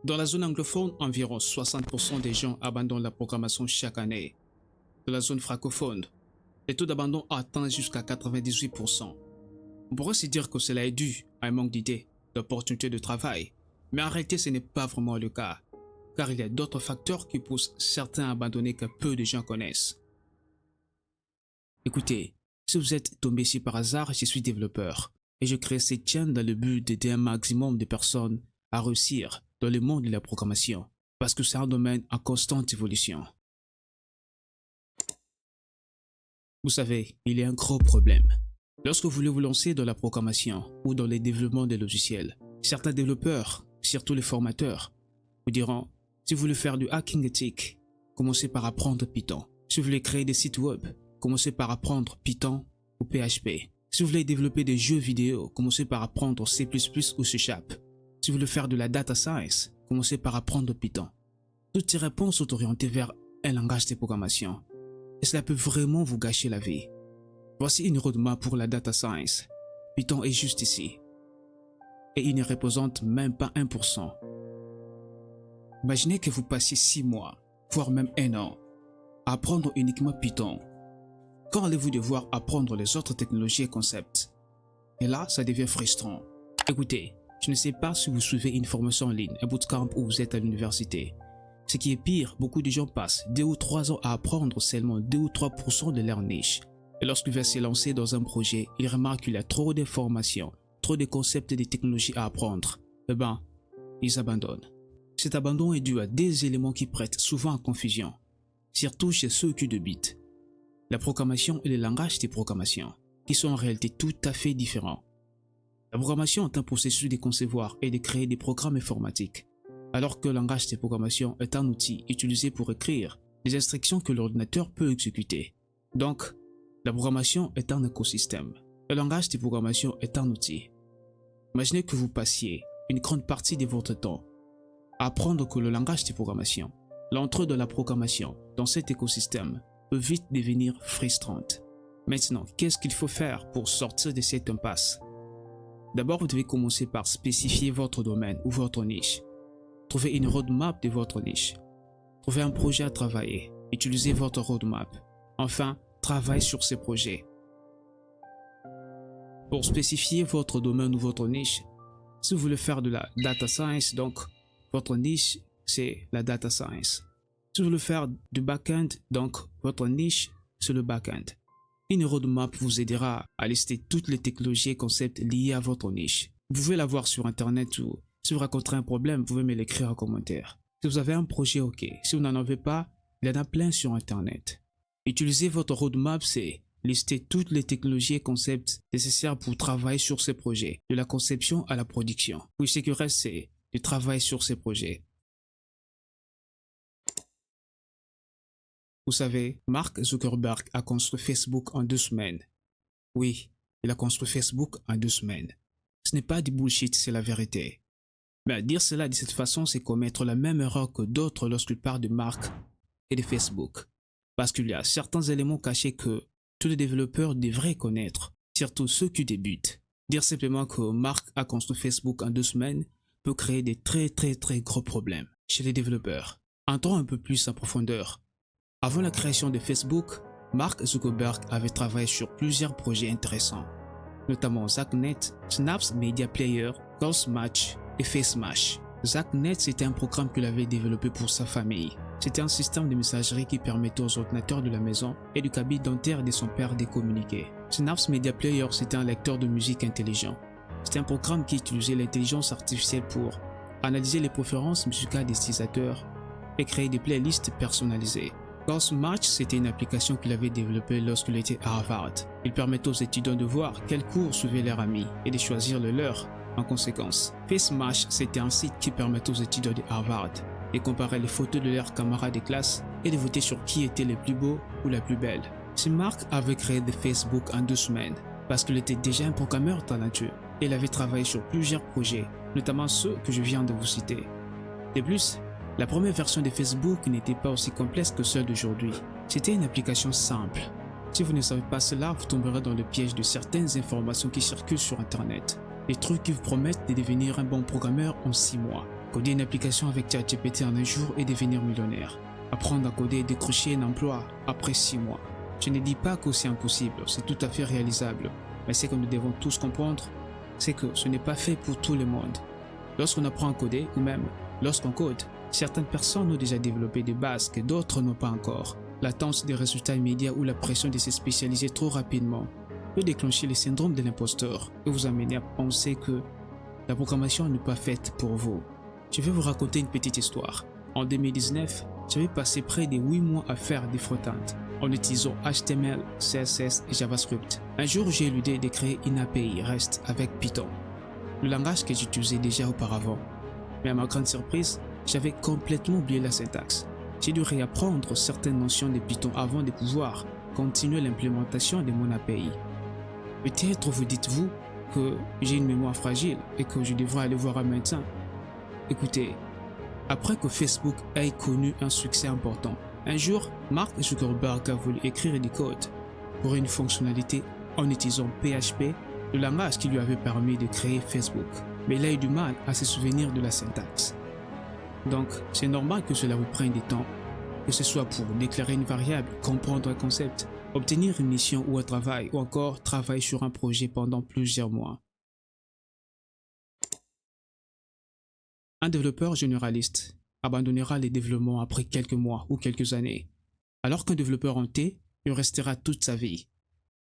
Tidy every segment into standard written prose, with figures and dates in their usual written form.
Dans la zone anglophone, environ 60% des gens abandonnent la programmation chaque année. Dans la zone francophone, le taux d'abandon atteint jusqu'à 98%. On pourrait se dire que cela est dû à un manque d'idées, d'opportunités de travail, mais en réalité ce n'est pas vraiment le cas, car il y a d'autres facteurs qui poussent certains à abandonner que peu de gens connaissent. Écoutez, si vous êtes tombé ici par hasard, je suis développeur, et je crée cette chaîne dans le but d'aider un maximum de personnes à réussir dans le monde de la programmation, parce que c'est un domaine en constante évolution. Vous savez, il y a un gros problème. Lorsque vous voulez vous lancer dans la programmation ou dans le développement des logiciels, certains développeurs, surtout les formateurs, vous diront, si vous voulez faire du hacking éthique, commencez par apprendre Python. Si vous voulez créer des sites web, commencez par apprendre Python ou PHP. Si vous voulez développer des jeux vidéo, commencez par apprendre C++ ou C#. Si vous voulez faire de la data science, commencez par apprendre Python. Toutes ces réponses sont orientées vers un langage de programmation. Et cela peut vraiment vous gâcher la vie. Voici une roadmap pour la data science. Python est juste ici. Et il ne représente même pas 1%. Imaginez que vous passiez 6 mois, voire même 1 an, à apprendre uniquement Python. Quand allez-vous devoir apprendre les autres technologies et concepts? Et là, ça devient frustrant. Écoutez, je ne sais pas si vous suivez une formation en ligne, un bootcamp ou vous êtes à l'université. Ce qui est pire, beaucoup de gens passent 2 ou 3 ans à apprendre seulement 2 ou 3% de leur niche. Et lorsqu'ils veulent se lancer dans un projet, ils remarquent qu'il y a trop d'informations, trop de concepts et de technologies à apprendre. Eh ben, ils abandonnent. Cet abandon est dû à des éléments qui prêtent souvent à confusion, surtout chez ceux qui débutent. La programmation et le langage de programmation, qui sont en réalité tout à fait différents. La programmation est un processus de concevoir et de créer des programmes informatiques, alors que le langage de programmation est un outil utilisé pour écrire les instructions que l'ordinateur peut exécuter. Donc, la programmation est un écosystème. Le langage de programmation est un outil. Imaginez que vous passiez une grande partie de votre temps à apprendre que le langage de programmation, l'entrée de la programmation dans cet écosystème peut vite devenir frustrante. Maintenant, qu'est-ce qu'il faut faire pour sortir de cette impasse? D'abord, vous devez commencer par spécifier votre domaine ou votre niche. Trouvez une roadmap de votre niche. Trouvez un projet à travailler. Utilisez votre roadmap. Enfin, travaillez sur ces projets. Pour spécifier votre domaine ou votre niche, si vous voulez faire de la data science, donc votre niche, c'est la data science. Si vous voulez faire du back-end, donc votre niche, c'est le back-end. Une roadmap vous aidera à lister toutes les technologies et concepts liés à votre niche. Vous pouvez la voir sur internet ou si vous rencontrez un problème, vous pouvez me l'écrire en commentaire. Si vous avez un projet, ok. Si vous n'en avez pas, il y en a plein sur internet. Utilisez votre roadmap, c'est lister toutes les technologies et concepts nécessaires pour travailler sur ces projets, de la conception à la production. Puis ce qui reste, c'est de travailler sur ces projets. Vous savez, Mark Zuckerberg a construit Facebook en 2 semaines. Oui, il a construit Facebook en 2 semaines. Ce n'est pas du bullshit, c'est la vérité. Mais dire cela de cette façon, c'est commettre la même erreur que d'autres lorsqu'ils parlent de Mark et de Facebook. Parce qu'il y a certains éléments cachés que tous les développeurs devraient connaître, surtout ceux qui débutent. Dire simplement que Mark a construit Facebook en 2 semaines peut créer des très gros problèmes chez les développeurs. Entrons un peu plus en profondeur. Avant la création de Facebook, Mark Zuckerberg avait travaillé sur plusieurs projets intéressants, notamment ZachNet, Synapse Media Player, CallsMatch et FaceMash. ZachNet, c'était un programme qu'il avait développé pour sa famille. C'était un système de messagerie qui permettait aux ordinateurs de la maison et du cabine dentaire de son père de communiquer. Synapse Media Player, c'était un lecteur de musique intelligent. C'était un programme qui utilisait l'intelligence artificielle pour analyser les préférences musicales des utilisateurs et créer des playlists personnalisées. CallsMatch, c'était une application qu'il avait développée lorsqu'il était à Harvard. Il permettait aux étudiants de voir quels cours suivaient leurs amis et de choisir le leur en conséquence. FaceMash, c'était un site qui permettait aux étudiants de Harvard de comparer les photos de leurs camarades de classe et de voter sur qui était le plus beau ou la plus belle. Si Mark avait créé de Facebook en 2 semaines, parce qu'il était déjà un programmeur talentueux et il avait travaillé sur plusieurs projets, notamment ceux que je viens de vous citer. De plus, la première version de Facebook n'était pas aussi complexe que celle d'aujourd'hui. C'était une application simple. Si vous ne savez pas cela, vous tomberez dans le piège de certaines informations qui circulent sur internet. Des trucs qui vous promettent de devenir un bon programmeur en 6 mois. Coder une application avec ChatGPT en un jour et devenir millionnaire. Apprendre à coder et décrocher un emploi après 6 mois. Je ne dis pas que c'est impossible, c'est tout à fait réalisable. Mais ce que nous devons tous comprendre, c'est que ce n'est pas fait pour tout le monde. Lorsqu'on apprend à coder, ou même lorsqu'on code, certaines personnes ont déjà développé des bases que d'autres n'ont pas encore. L'attente des résultats immédiats ou la pression de se spécialiser trop rapidement peut déclencher le syndrome de l'imposteur et vous amener à penser que la programmation n'est pas faite pour vous. Je vais vous raconter une petite histoire. En 2019, j'avais passé près de 8 mois à faire des front-end en utilisant HTML, CSS et JavaScript. Un jour, j'ai eu l'idée de créer une API REST avec Python, le langage que j'utilisais déjà auparavant. Mais à ma grande surprise, j'avais complètement oublié la syntaxe. J'ai dû réapprendre certaines notions de Python avant de pouvoir continuer l'implémentation de mon API. Peut-être vous dites-vous que j'ai une mémoire fragile et que je devrais aller voir un médecin. Écoutez, après que Facebook ait connu un succès important, un jour, Mark Zuckerberg a voulu écrire du code pour une fonctionnalité en utilisant PHP, le langage qui lui avait permis de créer Facebook. Mais il a eu du mal à se souvenir de la syntaxe. Donc, c'est normal que cela vous prenne du temps, que ce soit pour déclarer une variable, comprendre un concept, obtenir une mission ou un travail, ou encore travailler sur un projet pendant plusieurs mois. Un développeur généraliste abandonnera les développements après quelques mois ou quelques années, alors qu'un développeur en T il restera toute sa vie.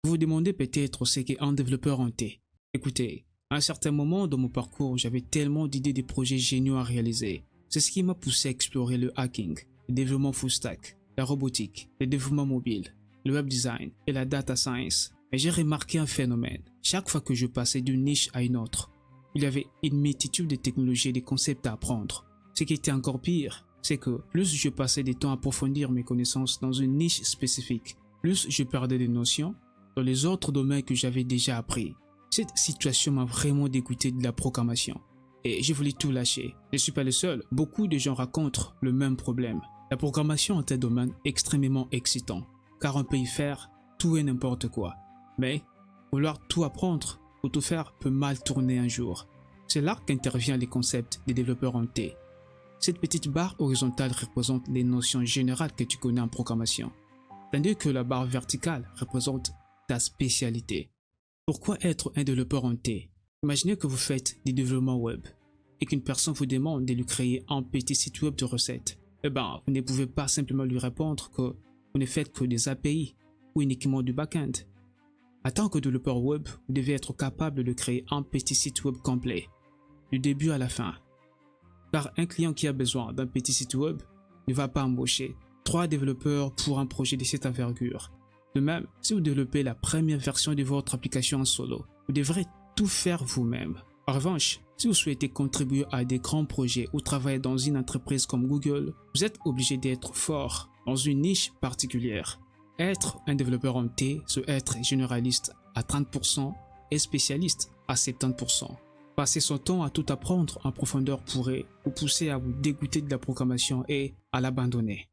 Vous vous demandez peut-être ce qu'est un développeur en T. Écoutez, à un certain moment dans mon parcours, j'avais tellement d'idées de projets géniaux à réaliser. C'est ce qui m'a poussé à explorer le hacking, le développement full stack, la robotique, le développement mobile, le web design et la data science. Mais j'ai remarqué un phénomène. Chaque fois que je passais d'une niche à une autre, il y avait une multitude de technologies et de concepts à apprendre. Ce qui était encore pire, c'est que plus je passais du temps à approfondir mes connaissances dans une niche spécifique, plus je perdais des notions dans les autres domaines que j'avais déjà appris. Cette situation m'a vraiment dégoûté de la programmation et j'ai voulu tout lâcher. Je ne suis pas le seul, beaucoup de gens racontent le même problème. La programmation est un domaine extrêmement excitant, car on peut y faire tout et n'importe quoi. Mais vouloir tout apprendre ou tout faire peut mal tourner un jour. C'est là qu'intervient les concepts des développeurs en T. Cette petite barre horizontale représente les notions générales que tu connais en programmation, tandis que la barre verticale représente ta spécialité. Pourquoi être un développeur en T? Imaginez que vous faites du développement web et qu'une personne vous demande de lui créer un petit site web de recettes. Vous ne pouvez pas simplement lui répondre que vous ne faites que des API ou uniquement du back-end. En tant que développeur web, vous devez être capable de créer un petit site web complet, du début à la fin. Car un client qui a besoin d'un petit site web ne va pas embaucher 3 développeurs pour un projet de cette envergure. De même, si vous développez la première version de votre application en solo, vous devrez tout faire vous-même. En revanche, si vous souhaitez contribuer à des grands projets ou travailler dans une entreprise comme Google, vous êtes obligé d'être fort dans une niche particulière. Être un développeur en T, c'est être généraliste à 30% et spécialiste à 70%. Passer son temps à tout apprendre en profondeur pourrait vous pousser à vous dégoûter de la programmation et à l'abandonner.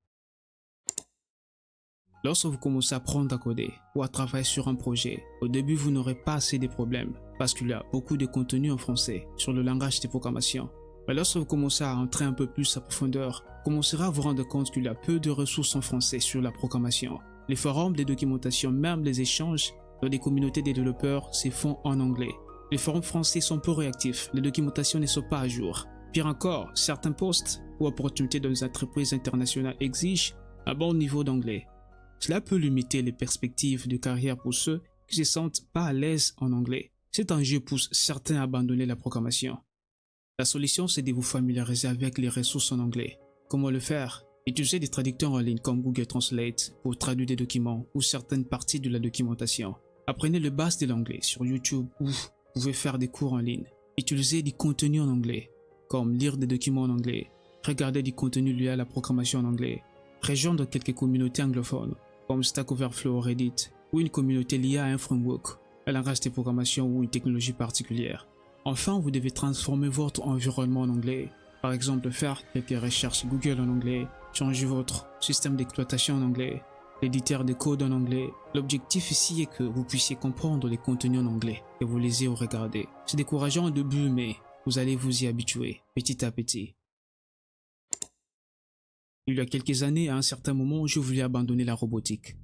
Lorsque vous commencez à apprendre à coder ou à travailler sur un projet, au début vous n'aurez pas assez de problèmes parce qu'il y a beaucoup de contenu en français sur le langage de programmation. Mais lorsque vous commencez à entrer un peu plus en profondeur, vous commencerez à vous rendre compte qu'il y a peu de ressources en français sur la programmation. Les forums, les documentations, même les échanges dans des communautés de développeurs se font en anglais. Les forums français sont peu réactifs, les documentations ne sont pas à jour. Pire encore, certains postes ou opportunités dans les entreprises internationales exigent un bon niveau d'anglais. Cela peut limiter les perspectives de carrière pour ceux qui ne se sentent pas à l'aise en anglais. Cet enjeu pousse certains à abandonner la programmation. La solution, c'est de vous familiariser avec les ressources en anglais. Comment le faire? Utilisez des traducteurs en ligne comme Google Translate pour traduire des documents ou certaines parties de la documentation. Apprenez le base de l'anglais sur YouTube ou vous pouvez faire des cours en ligne. Utilisez du contenu en anglais, comme lire des documents en anglais, regarder du contenu lié à la programmation en anglais, rejoindre quelques communautés anglophones, comme Stack Overflow ou Reddit, ou une communauté liée à un framework, un langage de programmation ou une technologie particulière. Enfin, vous devez transformer votre environnement en anglais. Par exemple, faire quelques recherches Google en anglais, changer votre système d'exploitation en anglais, l'éditeur de code en anglais. L'objectif ici est que vous puissiez comprendre les contenus en anglais, que vous lisez ou regardez. C'est décourageant au début, mais Vous allez vous y habituer, petit à petit. Il y a quelques années, à un certain moment, je voulais abandonner la robotique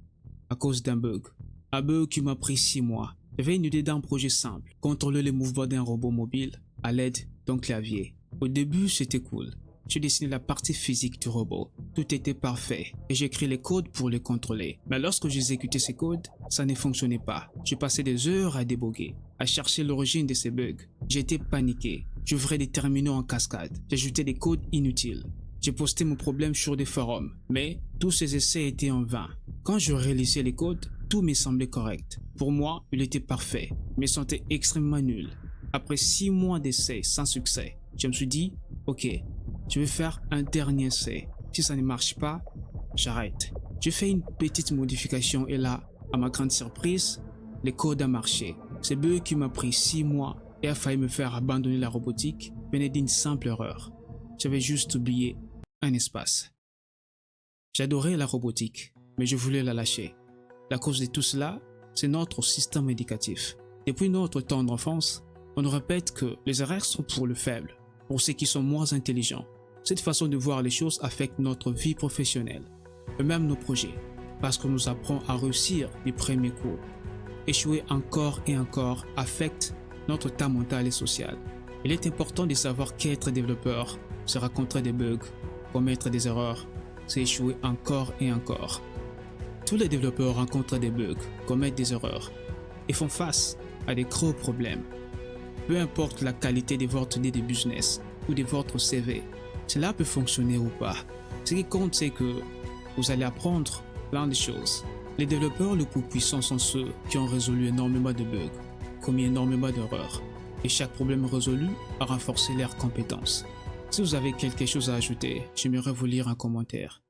à cause d'un bug. Un bug qui m'a pris 6 mois. J'avais une idée d'un projet simple, contrôler les mouvements d'un robot mobile à l'aide d'un clavier. Au début, c'était cool. J'ai dessiné la partie physique du robot. Tout était parfait et j'ai écrit les codes pour les contrôler. Mais lorsque j'exécutais ces codes, ça ne fonctionnait pas. J'ai passé des heures à déboguer, à chercher l'origine de ces bugs. J'étais paniqué. J'ouvrais des terminaux en cascade. J'ajoutais des codes inutiles. J'ai posté mon problème sur des forums, mais tous ces essais étaient en vain. Quand je réalisais les codes, tout me semblait correct. Pour moi, il était parfait. Je me sentais extrêmement nul. Après 6 mois d'essais sans succès, je me suis dit, ok, je vais faire un dernier essai. Si ça ne marche pas, j'arrête. J'ai fait une petite modification et là, à ma grande surprise, les codes ont marché. Ce bug qui m'a pris 6 mois et a failli me faire abandonner la robotique venait d'une simple erreur. J'avais juste oublié un espace. J'adorais la robotique, mais je voulais la lâcher. La cause de tout cela, c'est notre système éducatif. Depuis notre tendre enfance, on nous répète que les erreurs sont pour le faible, pour ceux qui sont moins intelligents. Cette façon de voir les choses affecte notre vie professionnelle, et même nos projets, parce qu'on nous apprend à réussir les premiers coups. Échouer encore et encore affecte notre état mental et social. Il est important de savoir qu'être développeur, c'est rencontrer des bugs, commettre des erreurs, c'est échouer encore et encore. Tous les développeurs rencontrent des bugs, commettent des erreurs et font face à des gros problèmes. Peu importe la qualité de votre idée de business ou de votre CV, cela peut fonctionner ou pas. Ce qui compte, c'est que vous allez apprendre plein de choses. Les développeurs les plus puissants sont ceux qui ont résolu énormément de bugs, commis énormément d'erreurs, et chaque problème résolu a renforcé leurs compétences. Si vous avez quelque chose à ajouter, j'aimerais vous lire un commentaire.